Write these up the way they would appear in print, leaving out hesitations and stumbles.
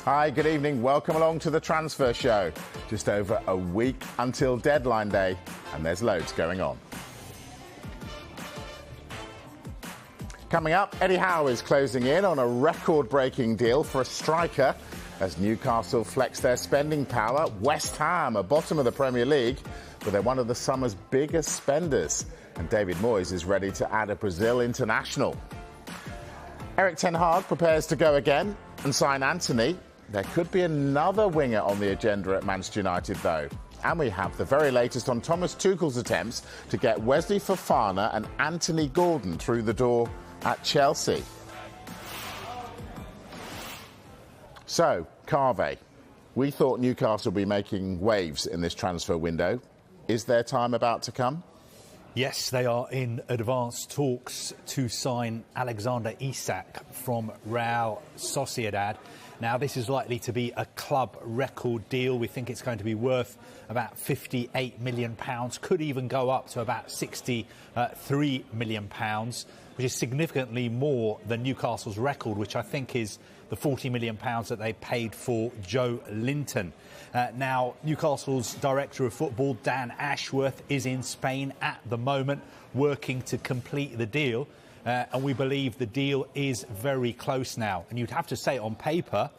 Hi, good evening. Welcome along to the Transfer Show. Just over a week until deadline day, and there's loads going on. Coming up, Eddie Howe is closing in on a record-breaking deal for a striker as Newcastle flex their spending power. West Ham are bottom of the Premier League, but they're one of the summer's biggest spenders. And David Moyes is ready to add a Brazil international. Erik ten Hag prepares to go again and sign Antony. There could be another winger on the agenda at Manchester United, though. And we have the very latest on Thomas Tuchel's attempts to get Wesley Fofana and Anthony Gordon through the door at Chelsea. So, Carve, we thought Newcastle would be making waves in this transfer window. Is their time about to come? Yes, they are in advanced talks to sign Alexander Isak from Real Sociedad. Now, this is likely to be a club record deal. We think it's going to be worth about £58 million, could even go up to about £63 million, which is significantly more than Newcastle's record, which I think is the £40 million that they paid for Joe Linton. Now, Newcastle's director of football, Dan Ashworth, is in Spain at the moment, working to complete the deal. And we believe the deal is very close now. And you'd have to say on paper,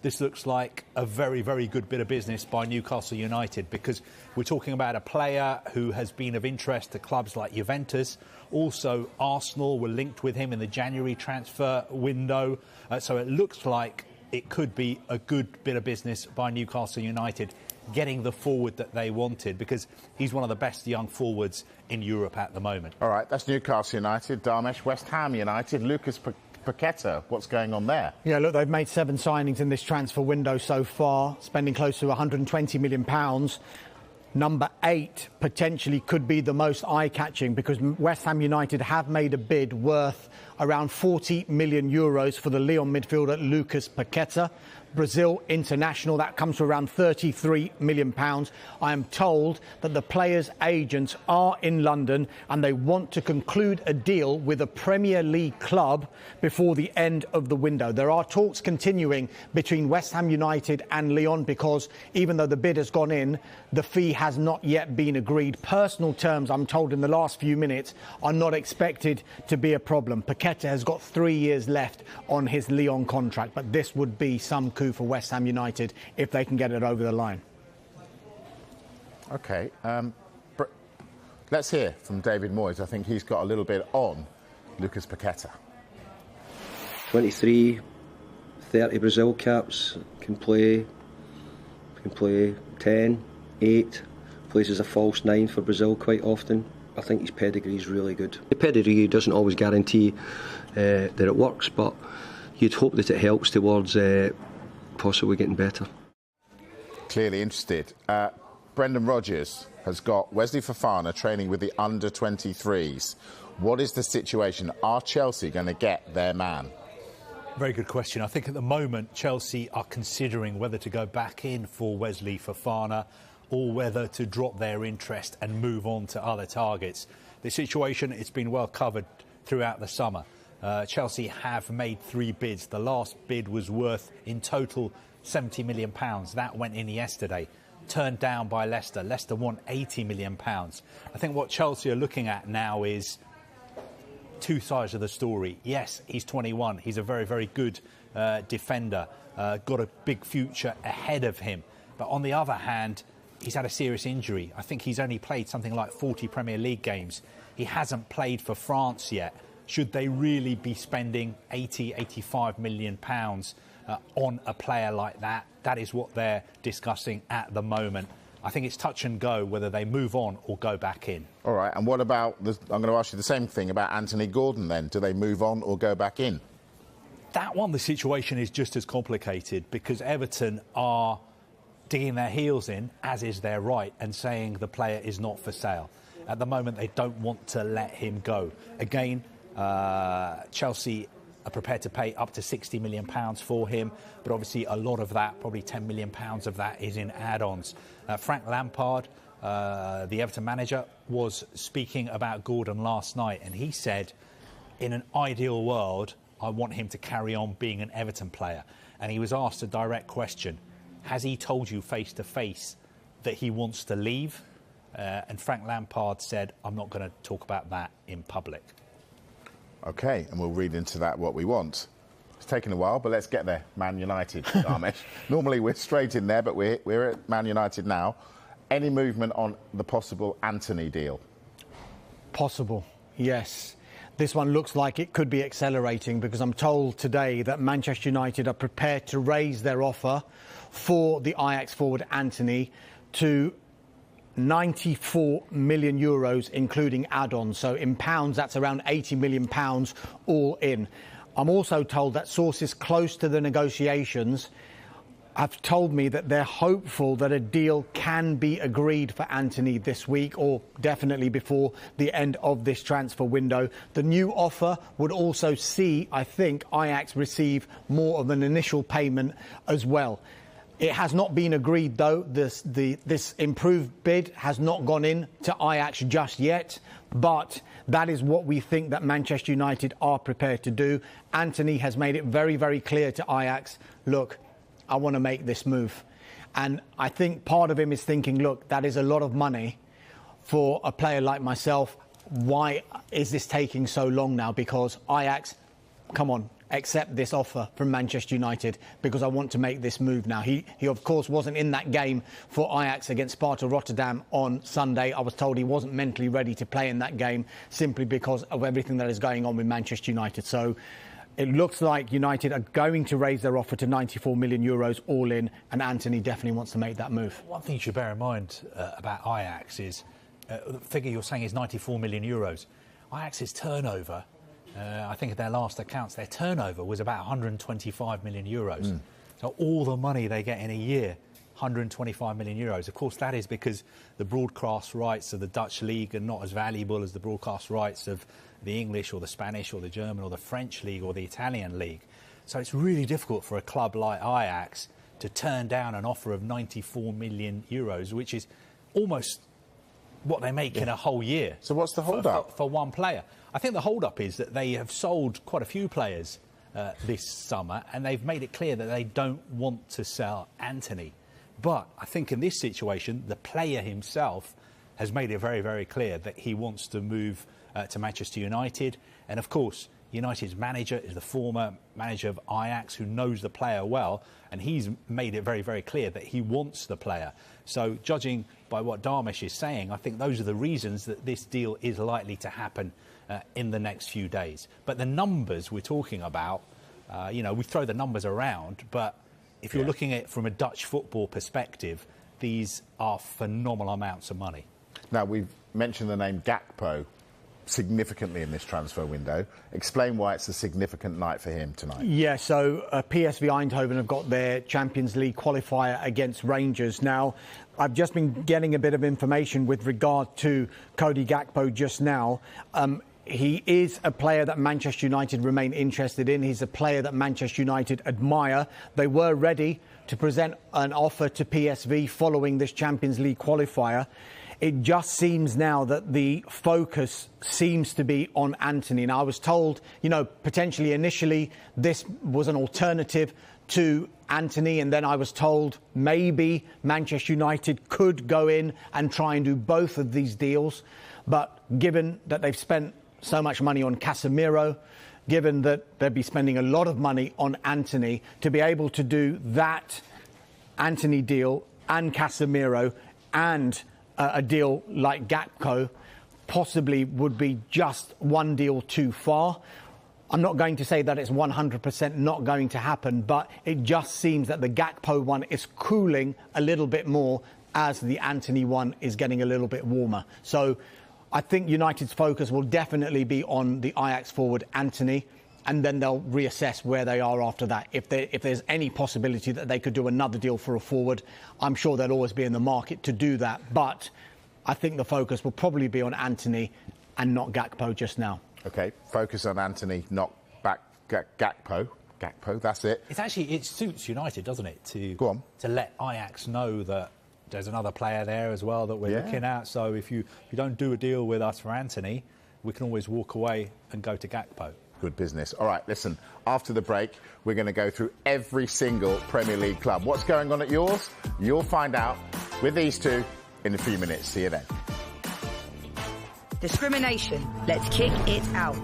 this looks like a very, very good bit of business by Newcastle United, because we're talking about a player who has been of interest to clubs like Juventus. Also, Arsenal were linked with him in the January transfer window. So it looks like it could be a good bit of business by Newcastle United, getting the forward that they wanted, because he's one of the best young forwards in Europe at the moment. All right, that's Newcastle United. Darmesh, West Ham United. Lucas Paqueta, what's going on there? Yeah, look, they've made 7 signings in this transfer window so far, spending close to £120 million. Number 8 potentially could be the most eye-catching, because West Ham United have made a bid worth around €40 million for the Lyon midfielder Lucas Paqueta. Brazil international, that comes to around £33 million. I am told that the players' agents are in London and they want to conclude a deal with a Premier League club before the end of the window. There are talks continuing between West Ham United and Lyon, because even though the bid has gone in, the fee has not yet been agreed. Personal terms, I'm told in the last few minutes, are not expected to be a problem. Paqueta has got 3 years left on his Lyon contract, but this would be some coup for West Ham United if they can get it over the line. OK. Let's hear from David Moyes. I think he's got a little bit on Lucas Paqueta. 23, 30 Brazil caps, can play 10, 8, plays as a false 9 for Brazil quite often. I think his pedigree is really good. The pedigree doesn't always guarantee that it works, but you'd hope that it helps towards possibly getting better. Clearly interested. Brendan Rodgers has got Wesley Fofana training with the under-23s. What is the situation? Are Chelsea going to get their man? Very good question. I think at the moment Chelsea are considering whether to go back in for Wesley Fofana or whether to drop their interest and move on to other targets. The situation, it's been well covered throughout the summer. Chelsea have made 3 bids. The last bid was worth in total £70 million. That went in yesterday. Turned down by Leicester. Leicester want £80 million. I think what Chelsea are looking at now is 2 sides of the story. Yes, he's 21. He's a very, very good defender. Got a big future ahead of him. But on the other hand, he's had a serious injury. I think he's only played something like 40 Premier League games. He hasn't played for France yet. Should they really be spending £80–85 million on a player like that? That is what they're discussing at the moment. I think it's touch and go whether they move on or go back in. All right, and what about, I'm going to ask you the same thing about Anthony Gordon then. Do they move on or go back in? That one, the situation is just as complicated, because Everton are digging their heels in, as is their right, and saying the player is not for sale. At the moment, they don't want to let him go. Again, Chelsea are prepared to pay up to £60 million for him, but obviously a lot of that, probably £10 million of that, is in add-ons. Frank Lampard, the Everton manager, was speaking about Gordon last night, and he said, in an ideal world, I want him to carry on being an Everton player. And he was asked a direct question. Has he told you face-to-face that he wants to leave? And Frank Lampard said, I'm not going to talk about that in public. OK, and we'll read into that what we want. It's taken a while, but let's get there. Man United, Ramesh. Normally we're straight in there, but we're at Man United now. Any movement on the possible Antony deal? Possible, yes. This one looks like it could be accelerating because I'm told today that Manchester United are prepared to raise their offer for the Ajax forward Antony to 94 million euros, including add-ons. So in pounds, that's around 80 million pounds all in. I'm also told that sources close to the negotiations have told me that they're hopeful that a deal can be agreed for Antony this week, or definitely before the end of this transfer window. The new offer would also see, I think, Ajax receive more of an initial payment as well. It has not been agreed, though. This improved bid has not gone in to Ajax just yet, but that is what we think that Manchester United are prepared to do. Antony has made it very, very clear to Ajax, look, I want to make this move. And I think part of him is thinking, look, that is a lot of money for a player like myself. Why is this taking so long now? Because Ajax, come on, accept this offer from Manchester United because I want to make this move now. He of course, wasn't in that game for Ajax against Sparta Rotterdam on Sunday. I was told he wasn't mentally ready to play in that game simply because of everything that is going on with Manchester United. So it looks like United are going to raise their offer to 94 million euros all in, and Antony definitely wants to make that move. One thing you should bear in mind about Ajax is the figure you're saying is 94 million euros. Ajax's turnover, I think at their last accounts, their turnover was about 125 million euros. So all the money they get in a year, 125 million euros. Of course, that is because the broadcast rights of the Dutch league are not as valuable as the broadcast rights of the English or the Spanish or the German or the French league or the Italian league. So it's really difficult for a club like Ajax to turn down an offer of 94 million euros, which is almost what they make in a whole year. So what's the hold-up? For one player. I think the hold-up is that they have sold quite a few players this summer, and they've made it clear that they don't want to sell Antony. But I think in this situation, the player himself has made it very, very clear that he wants to move to Manchester United. And of course, United's manager is the former manager of Ajax, who knows the player well, and he's made it very, very clear that he wants the player. So judging by what Darmesh is saying, I think those are the reasons that this deal is likely to happen in the next few days. But the numbers we're talking about, we throw the numbers around, but if you're looking at it from a Dutch football perspective, these are phenomenal amounts of money. Now, we've mentioned the name Gakpo significantly in this transfer window. Explain why it's a significant night for him tonight. Yeah, so PSV Eindhoven have got their Champions League qualifier against Rangers. Now, I've just been getting a bit of information with regard to Cody Gakpo just now. He is a player that Manchester United remain interested in. He's a player that Manchester United admire. They were ready to present an offer to PSV following this Champions League qualifier. It just seems now that the focus seems to be on Antony. Now, I was told, potentially initially this was an alternative to Antony, and then I was told maybe Manchester United could go in and try and do both of these deals. But given that they've spent so much money on Casemiro, given that they'll be spending a lot of money on Antony, to be able to do that Antony deal and Casemiro and a deal like Gakpo possibly would be just one deal too far. I'm not going to say that it's 100% not going to happen, but it just seems that the Gakpo one is cooling a little bit more as the Antony one is getting a little bit warmer. So I think United's focus will definitely be on the Ajax forward Antony, and then they'll reassess where they are after that. If there's any possibility that they could do another deal for a forward, I'm sure they'll always be in the market to do that. But I think the focus will probably be on Antony and not Gakpo just now. OK, focus on Antony, not Gakpo. Gakpo, that's it. It suits United, doesn't it, Go on. to let Ajax know that there's another player there as well that we're looking at. So if you don't do a deal with us for Antony, we can always walk away and go to Gakpo. good business. All right, listen, after the break, we're going to go through every single Premier League club. What's going on at yours? You'll find out with these two in a few minutes. See you then. Discrimination. Let's kick it out.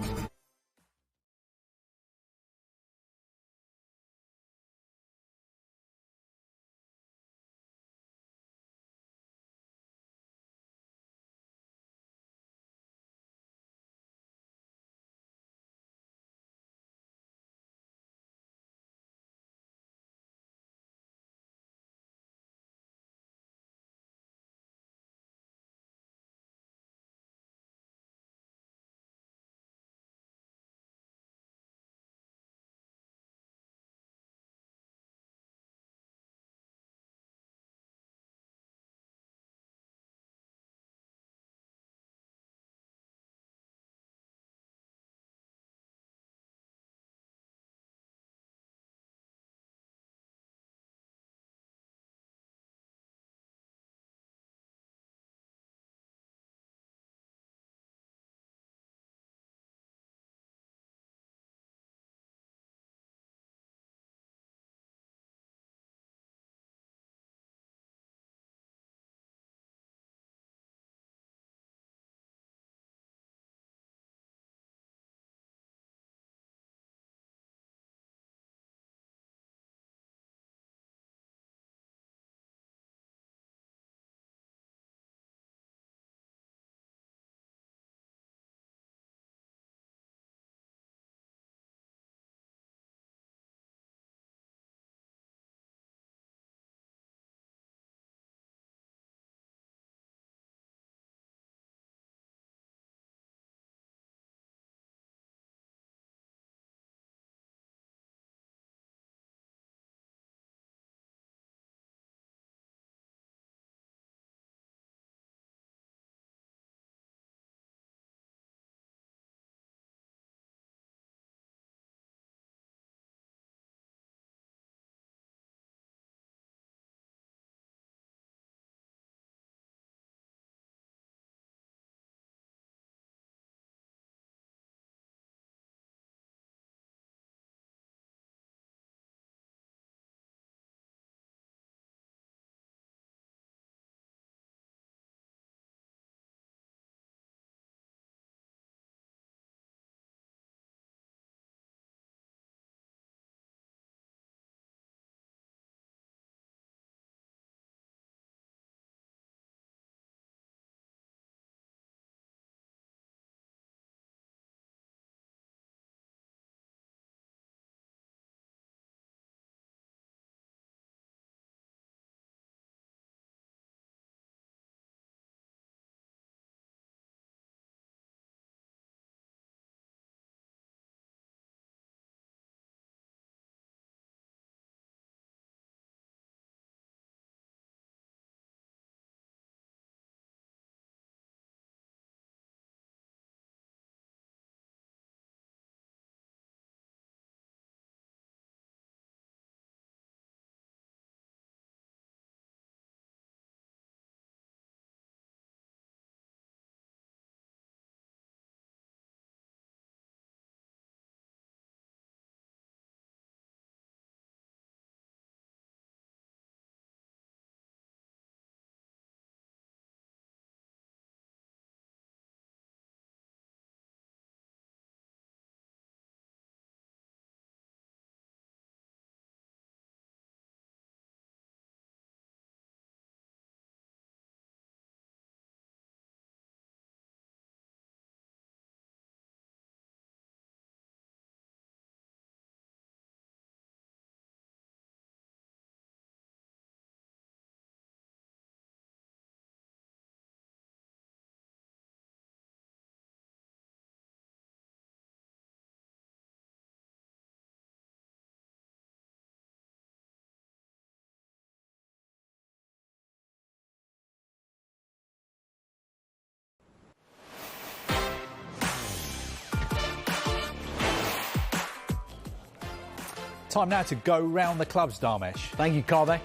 Time now to go round the clubs, Dharmesh. Thank you, Cody.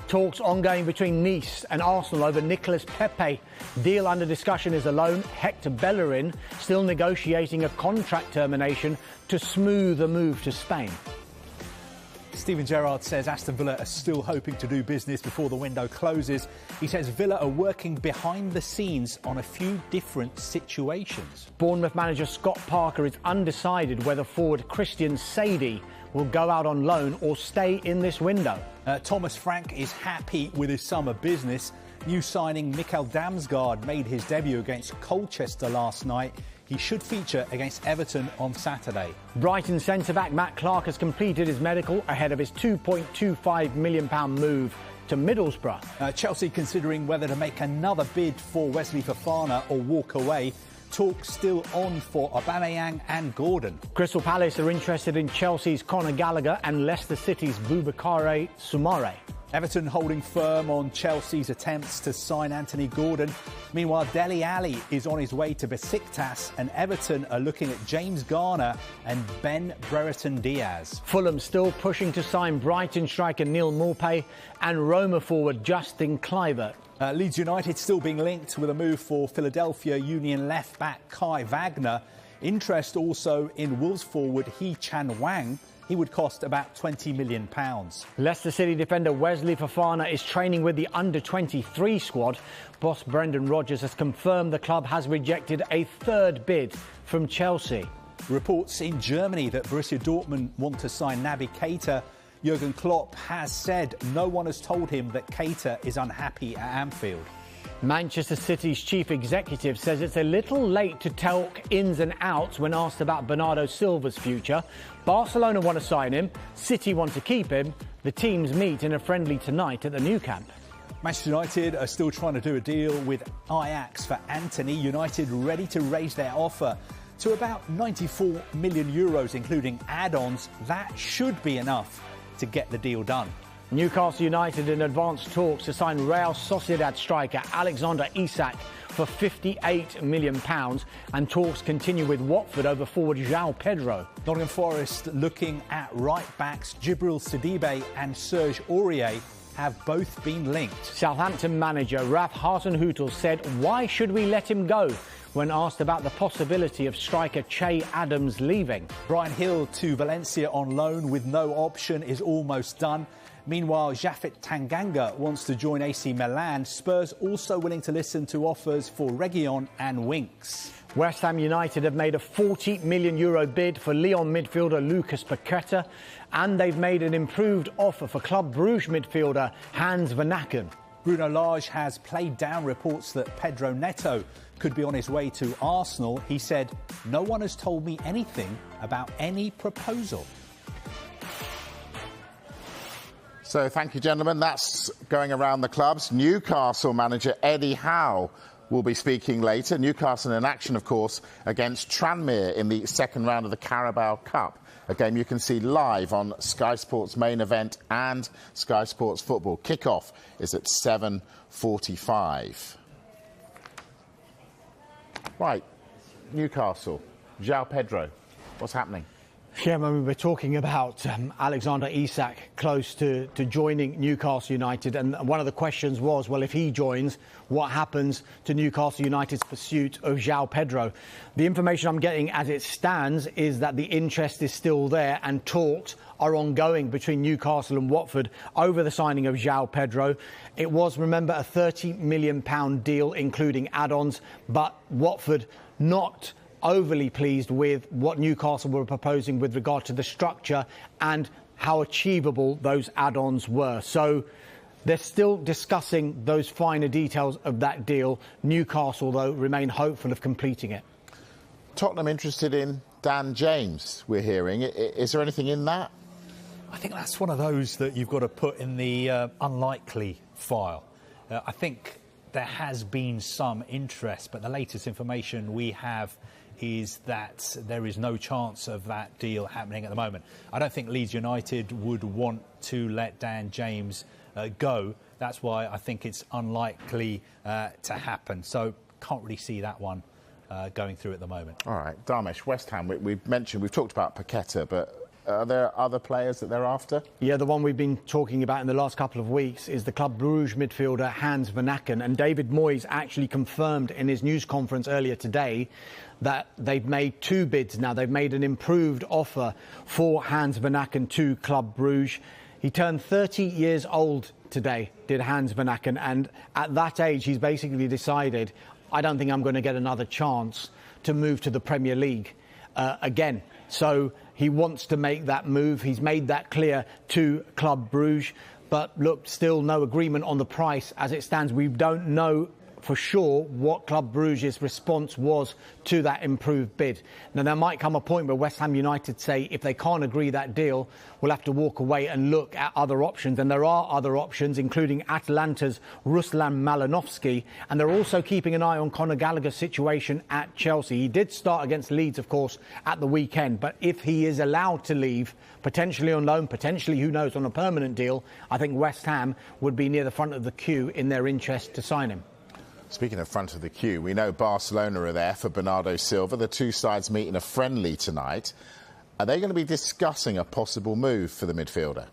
Talks ongoing between Nice and Arsenal over Nicolas Pepe. Deal under discussion is a loan. Hector Bellerin still negotiating a contract termination to smooth a move to Spain. Steven Gerrard says Aston Villa are still hoping to do business before the window closes. He says Villa are working behind the scenes on a few different situations. Bournemouth manager Scott Parker is undecided whether forward Christian Sadie will go out on loan or stay in this window. Thomas Frank is happy with his summer business. New signing Mikkel Damsgaard made his debut against Colchester last night. He should feature against Everton on Saturday. Brighton centre-back Matt Clark has completed his medical ahead of his £2.25 million move to Middlesbrough. Chelsea considering whether to make another bid for Wesley Fofana or walk away. Talks still on for Aubameyang and Gordon. Crystal Palace are interested in Chelsea's Conor Gallagher and Leicester City's Boubakary Soumaré. Everton holding firm on Chelsea's attempts to sign Anthony Gordon. Meanwhile, Dele Alli is on his way to Besiktas and Everton are looking at James Garner and Ben Brereton Diaz. Fulham still pushing to sign Brighton striker Neil Maupay and Roma forward Justin Kluivert. Leeds United still being linked with a move for Philadelphia Union left-back Kai Wagner. Interest also in Wolves forward Hee Chan Wang. He would cost about £20 million. Leicester City defender Wesley Fofana is training with the under-23 squad. Boss Brendan Rodgers has confirmed the club has rejected a third bid from Chelsea. Reports in Germany that Borussia Dortmund want to sign Naby Keita. Jurgen Klopp has said no one has told him that Keita is unhappy at Anfield. Manchester City's chief executive says it's a little late to talk ins and outs when asked about Bernardo Silva's future. Barcelona want to sign him, City want to keep him. The teams meet in a friendly tonight at the Nou Camp. Manchester United are still trying to do a deal with Ajax for Antony. United ready to raise their offer to about €94 million, including add-ons. That should be enough to get the deal done. Newcastle United in advanced talks to sign Real Sociedad striker Alexander Isak for £58 million, and talks continue with Watford over forward Joao Pedro. Nottingham Forest looking at right-backs Djibril Sidibe and Serge Aurier have both been linked. Southampton manager Ralph Hasenhüttl said, "Why should we let him go?" when asked about the possibility of striker Che Adams leaving. Bryan Hill to Valencia on loan with no option is almost done. Meanwhile, Japhet Tanganga wants to join AC Milan. Spurs also willing to listen to offers for Reguilon and Winks. West Ham United have made a €40 million bid for Lyon midfielder Lucas Paqueta, and they've made an improved offer for Club Brugge midfielder Hans Vanaken. Bruno Lage has played down reports that Pedro Neto could be on his way to Arsenal. He said, "No one has told me anything about any proposal." So thank you, gentlemen. That's going around the clubs. Newcastle manager Eddie Howe will be speaking later. Newcastle in action, of course, against Tranmere in the second round of the Carabao Cup, a game you can see live on Sky Sports Main Event and Sky Sports Football. Kick-off is at 7:45. Right, Newcastle, Joao Pedro, what's happening? Yeah, I mean, we're talking about Alexander Isak close to joining Newcastle United, and one of the questions was, well, if he joins, what happens to Newcastle United's pursuit of Joao Pedro? The information I'm getting as it stands is that the interest is still there and talks are ongoing between Newcastle and Watford over the signing of Joao Pedro. It was, remember, a £30 million deal, including add-ons, but Watford not overly pleased with what Newcastle were proposing with regard to the structure and how achievable those add-ons were. So they're still discussing those finer details of that deal. Newcastle, though, remain hopeful of completing it. Tottenham interested in Dan James, we're hearing. Is there anything in that? I think that's one of those that you've got to put in the unlikely file. I think there has been some interest, but the latest information we have is that there is no chance of that deal happening at the moment. I don't think Leeds United would want to let Dan James go. That's why I think it's unlikely to happen. So can't really see that one going through at the moment. All right, Dharmesh, West Ham, we've talked about Paqueta, but Are there other players that they're after? Yeah, the one we've been talking about in the last couple of weeks is the Club Brugge midfielder Hans Vanaken. And David Moyes actually confirmed in his news conference earlier today that they've made 2 bids now. They've made an improved offer for Hans Vanaken to Club Brugge. He turned 30 years old today, did Hans Vanaken. And at that age, he's basically decided, I don't think I'm going to get another chance to move to the Premier League again. So he wants to make that move. He's made that clear to Club Brugge. But look, still no agreement on the price as it stands. We don't know for sure what Club Brugge's response was to that improved bid. Now, there might come a point where West Ham United say if they can't agree that deal, we'll have to walk away and look at other options. And there are other options, including Atalanta's Ruslan Malinovsky. And they're also keeping an eye on Conor Gallagher's situation at Chelsea. He did start against Leeds, of course, at the weekend. But if he is allowed to leave, potentially on loan, potentially, who knows, on a permanent deal, I think West Ham would be near the front of the queue in their interest to sign him. Speaking of front of the queue, we know Barcelona are there for Bernardo Silva. The 2 sides meet in a friendly tonight. Are they going to be discussing a possible move for the midfielder?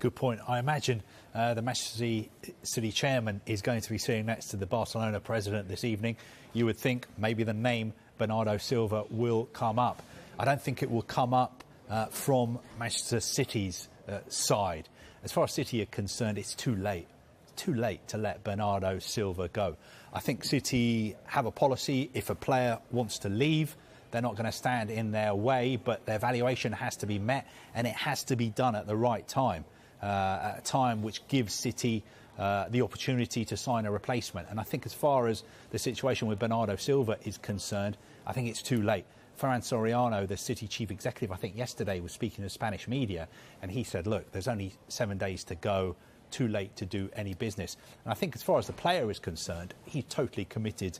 Good point. I imagine the Manchester City chairman is going to be sitting next to the Barcelona president this evening. You would think maybe the name Bernardo Silva will come up. I don't think it will come up from Manchester City's side. As far as City are concerned, it's too late. It's too late to let Bernardo Silva go. I think City have a policy. If a player wants to leave, they're not going to stand in their way, but their valuation has to be met, and it has to be done at the right time, at a time which gives City the opportunity to sign a replacement. And I think as far as the situation with Bernardo Silva is concerned, I think it's too late. Ferran Soriano, the City chief executive, I think yesterday was speaking to Spanish media, and he said, look, there's only 7 days to go. Too late to do any business. And I think as far as the player is concerned, he's totally committed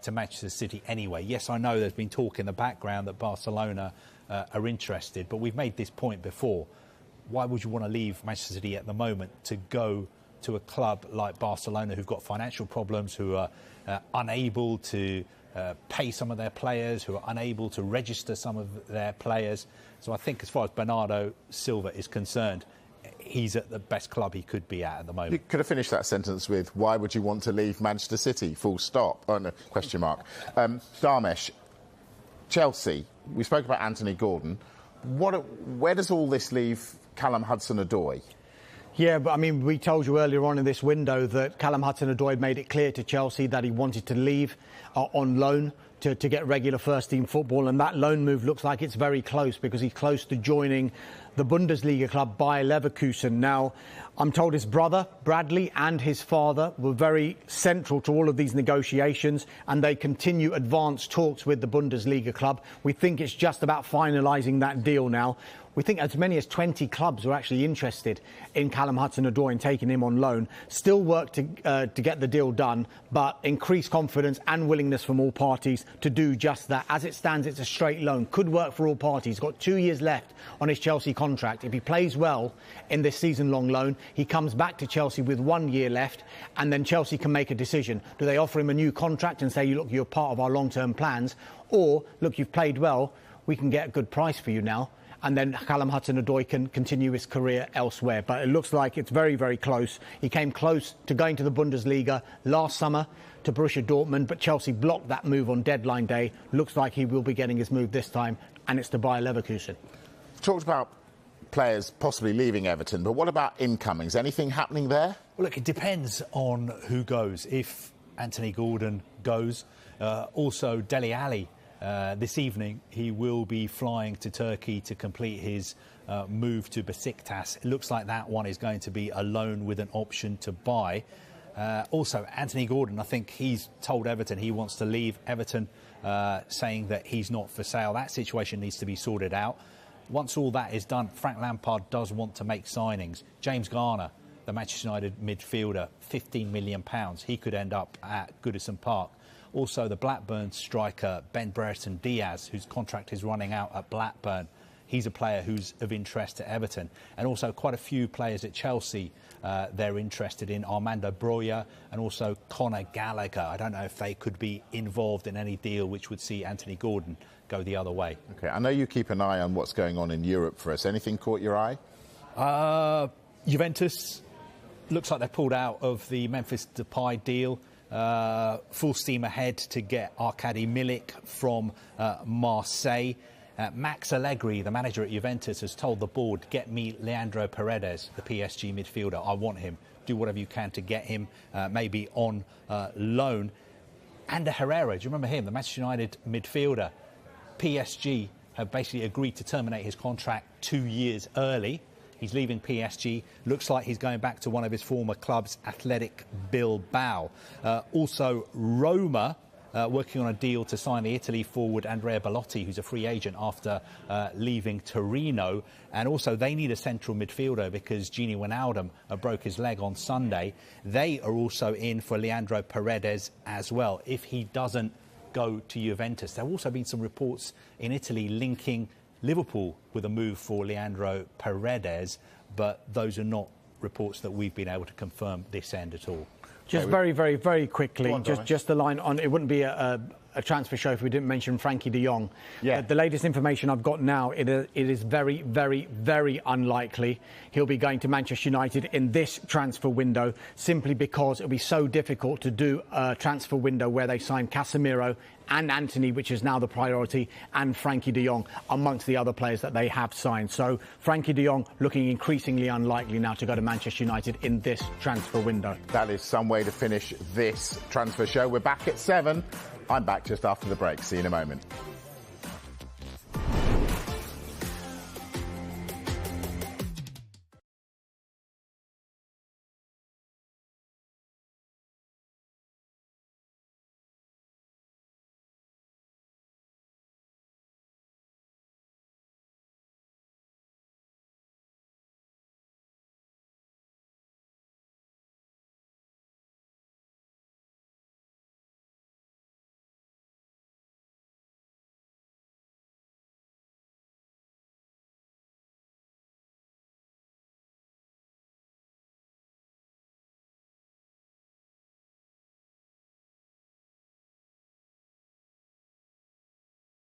to Manchester City anyway. Yes, I know there's been talk in the background that Barcelona are interested, but we've made this point before. Why would you want to leave Manchester City at the moment to go to a club like Barcelona who've got financial problems, who are unable to pay some of their players, who are unable to register some of their players? So I think as far as Bernardo Silva is concerned, he's at the best club he could be at the moment. You could have finished that sentence with, why would you want to leave Manchester City? Full stop. Oh, no, question mark. Dharmesh, Chelsea, we spoke about Anthony Gordon. Where does all this leave Callum Hudson-Odoi? Yeah, but I mean, we told you earlier on in this window that Callum Hudson-Odoi made it clear to Chelsea that he wanted to leave on loan to get regular first-team football, and that loan move looks like it's very close because he's close to joining the Bundesliga club Bayer Leverkusen. Now, I'm told his brother, Bradley, and his father were very central to all of these negotiations, and they continue advanced talks with the Bundesliga club. We think it's just about finalising that deal now. We think as many as 20 clubs are actually interested in Callum Hudson-Odoi and taking him on loan. Still work to get the deal done, but increased confidence and willingness from all parties to do just that. As it stands, it's a straight loan. Could work for all parties. Got 2 years left on his Chelsea contract. If he plays well in this season-long loan, he comes back to Chelsea with 1 year left, and then Chelsea can make a decision. Do they offer him a new contract and say, look, you're part of our long-term plans? Or, look, you've played well, we can get a good price for you now. And then Callum Hudson-Odoi can continue his career elsewhere. But it looks like it's very, very close. He came close to going to the Bundesliga last summer to Borussia Dortmund, but Chelsea blocked that move on deadline day. Looks like he will be getting his move this time, and it's to Bayer Leverkusen. Talked about players possibly leaving Everton, but what about incomings? Anything happening there? Well, look, it depends on who goes. If Anthony Gordon goes, also Dele Alli. This evening, he will be flying to Turkey to complete his move to Besiktas. It looks like that one is going to be a loan with an option to buy. Also, Anthony Gordon, I think he's told Everton he wants to leave Everton, saying that he's not for sale. That situation needs to be sorted out. Once all that is done, Frank Lampard does want to make signings. James Garner, the Manchester United midfielder, £15 million. He could end up at Goodison Park. Also, the Blackburn striker, Ben Brereton Diaz, whose contract is running out at Blackburn. he's a player who's of interest to Everton. And also quite a few players at Chelsea they're interested in. Armando Broja and also Conor Gallagher. I don't know if they could be involved in any deal which would see Anthony Gordon go the other way. OK, I know you keep an eye on what's going on in Europe for us. Anything caught your eye? Juventus looks like they've pulled out of the Memphis Depay deal. Full steam ahead to get Arkadiusz Milik from Marseille. Max Allegri, the manager at Juventus, has told the board, get me Leandro Paredes, the PSG midfielder. I want him. Do whatever you can to get him, maybe on loan. And Herrera, do you remember him, the Manchester United midfielder? PSG have basically agreed to terminate his contract 2 years early. He's leaving PSG. Looks like he's going back to one of his former clubs, Athletic Bilbao. Also, Roma working on a deal to sign the Italy forward Andrea Bellotti, who's a free agent after leaving Torino. And also, they need a central midfielder because Gini Wijnaldum broke his leg on Sunday. They are also in for Leandro Paredes as well, if he doesn't go to Juventus. There have also been some reports in Italy linking Liverpool with a move for Leandro Paredes, but those are not reports that we've been able to confirm this end at all. Just very quickly, just the line on, it wouldn't be a transfer show if we didn't mention Frankie de Jong. Yeah. The latest information I've got now, it is very unlikely he'll be going to Manchester United in this transfer window, simply because it'll be so difficult to do a transfer window where they sign Casemiro and Antony, which is now the priority, and Frankie de Jong amongst the other players that they have signed. So Frankie de Jong looking increasingly unlikely now to go to Manchester United in this transfer window. That is some way to finish this transfer show. We're back at 7. I'm back just after the break. See you in a moment.